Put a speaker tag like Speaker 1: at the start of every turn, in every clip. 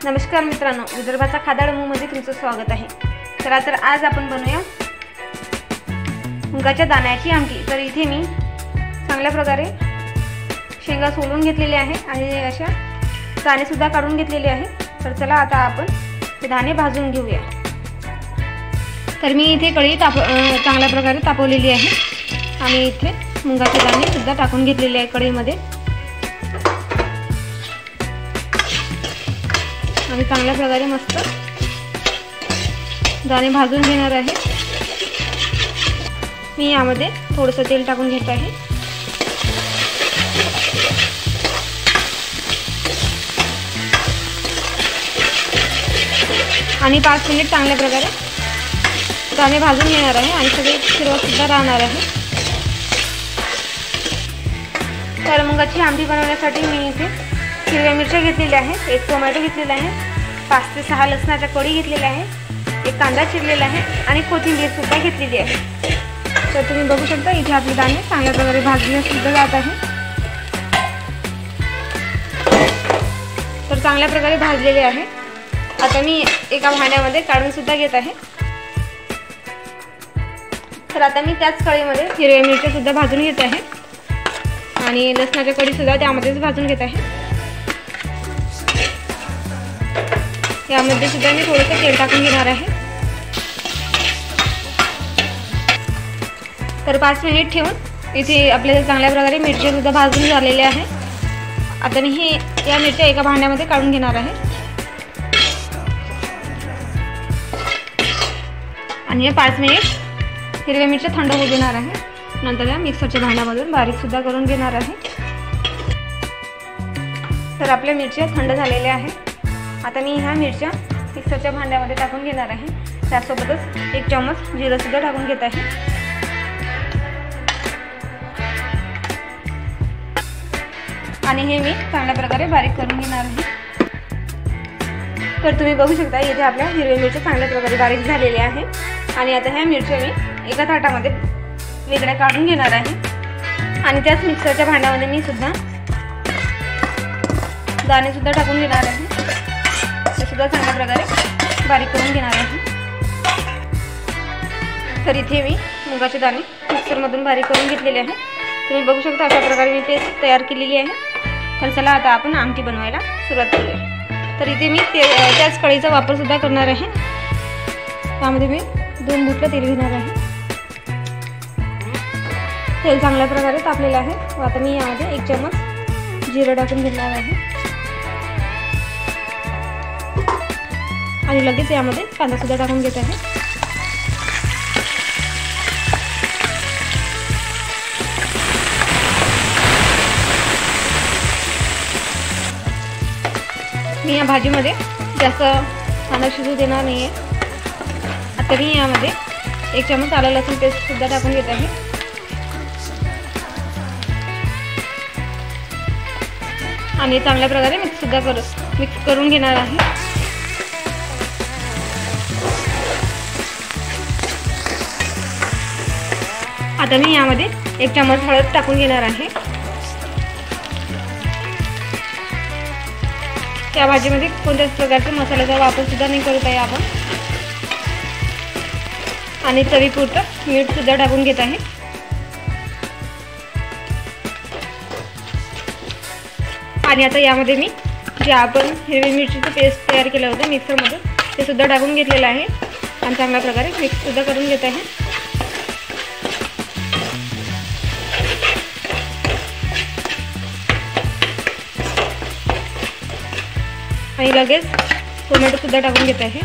Speaker 1: नमस्कार मित्रांनो, विदर्भाचा खादाड मूमध्ये तुमचं स्वागत आहे। चला तर आज आपण बनवूया मुगाच्या दाण्याची आमटी। तर इथे मी चांगल्या प्रकारे शेंगा सोलून घेतलेले आहे आणि अशा दाणे सुद्धा काढून घेतलेले आहे। तर चला आता आपण ते दाणे भाजून घेऊया। तर मी इथे कढई चांगल्या प्रकारे तापवलेली आहे आणि इथे मुगाचे दाणे सुद्धा टाकून घेतलेले आहे कढईमध्ये आणि चांगल्या प्रकारे मस्त दाणे भाजून घेणार आहे। मी यामध्ये थोडंसं तेल टाकून घेत आहे आणि 5 मिनिट चांगल्या प्रकारे दाणे भाजून घेणार आहे आणि सगळे हिरवा सुद्धा राहणार आहे। तर मुगाची आमटी बनवण्यासाठी मी इथे हिरव्या मिरच्या घेतलेल्या आहेत, 1 टोमॅटो घेतलेला आहे, 5 ते 6 लसणाच्या कळी घेतलेल्या आहे, 1 कांदा चिरलेला आहे आणि कोथिंबीर सुद्धा घेतलेली आहे। तर तुम्ही बघू शकता इथे आपले दाणे चांगल्या प्रकारे भाजले सुद्धा जात आहे। तर चांगल्या प्रकारे भाजलेले आहे। आता मी एका भांड्यामध्ये काढून सुद्धा घेत आहे। तर आता मी त्याच कढईमध्ये हिरव्या मिरच्या सुद्धा भाजून घेत आहे आणि लसणाच्या कळी सुद्धा त्यामध्येच भाजून घेत आहे। यामध्ये सुद्धा मी थोडंसं तेल टाकून घेणार आहे। तर 5 मिनिट ठेवून इथे आपल्याला चांगल्या प्रकारे मिरची सुद्धा भाजून झालेले आहे। आता मी या मिरच्या एका भांड्यामध्ये काढून घेणार आहे आणि हे 5 मिनिट हिरव्या मिरच्या थंड होऊ देणार आहे। नंतर या मिक्सरच्या भांड्यामधून बारीक सुद्धा करून घेणार आहे। तर आपल्या मिरच्या थंड झालेल्या आहेत। आता मी ह्या मिरच्या मिक्सरच्या भांड्यामध्ये टाकून घेणार आहे। त्यासोबतच 1 चम्मच जिरं सुद्धा टाकून घेत आहे आणि हे मी चांगल्या प्रकारे बारीक करून घेणार आहे। तर तुम्ही बघू शकता इथे आपल्या हिरव्या मिरच्या चांगल्या प्रकारे बारीक झालेल्या आहेत आणि आता ह्या मिरच्या मी एका ताटामध्ये वेगळ्या काढून घेणार आहे आणि त्याच मिक्सरच्या भांड्यामध्ये मी सुद्धा दाणे सुद्धा टाकून घेणार आहे। ते सुद्धा चांगल्या प्रकारे बारीक करून घेणार आहे। तर इथे मी मुगाचे दाणे मिक्सरमधून बारीक करून घेतलेले आहे। तुम्ही बघू शकता अशा प्रकारे मी पेस्ट तयार केलेली आहे। तर चला आता आपण आमटी बनवायला सुरुवात करूया। तर इथे मी त्याच कढईचा वापर सुद्धा करणार आहे। त्यामध्ये मी 2 बुटलं तेल घेणार आहे। तेल चांगल्या प्रकारे तापलेलं आहे। आता मी यामध्ये 1 चम्मच जिरं टाकून घेणार आहे आणि लगेच यामध्ये कांदा सुद्धा टाकून घेत आहे। मी या भाजीमध्ये जास्त कांदा शिजू देणार नाही आहे। आता मी यामध्ये 1 चम्मच आलं लसूण पेस्ट सुद्धा टाकून घेत आहे आणि चांगल्या प्रकारे मिक्स करून घेणार आहे। आता मी यामध्ये 1 चम्मच हळद टाकून घेणार आहे। त्या भाजीमध्ये कोणत्याच प्रकारच्या मसाल्याचा वापर सुद्धा नाही करत आहे आपण आणि चवीपुरतं मीठ सुद्धा टाकून घेत आहे आणि आता यामध्ये मी जे आपण हिरवी मिरचीचं पेस्ट तयार केलं होतं मिक्सरमध्ये ते सुद्धा टाकून घेतलेलं आहे आणि चांगल्या प्रकारे मिक्स सुद्धा करून घेत आहे आणि लगेच टोमॅटो सुद्धा टाकून घेत आहे।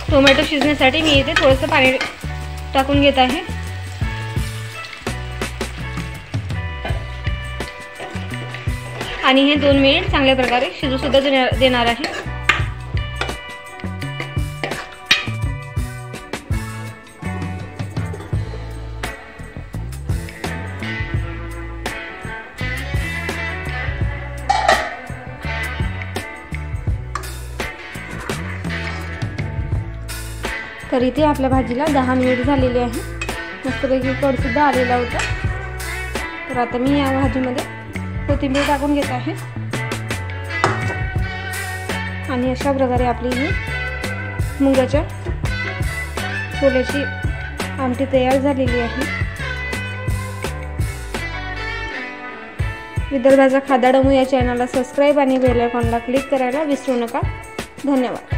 Speaker 1: टोमॅटो शिजण्यासाठी मी इथे थोडंसं पाणी टाकून घेत आहे आणि हे 2 मिनिट चांगल्या प्रकारे शिजू सुद्धा देणार आहे। तर इथे आपल्या भाजीला 10 मिनिट झालेले आहे। मस्तपैकी कड सुद्धा आलेला होता तर आता मी या भाजीमध्ये कोथिंबीर टाकून घेत आहे आणि अशा प्रकारे आपली ही मुगाच्या छोल्याची आमटी तयार झालेली आहे। विदर्भाचा खादाडमू या चॅनलला सबस्क्राईब आणि बेल आयकॉनला क्लिक करायला विसरू नका। धन्यवाद।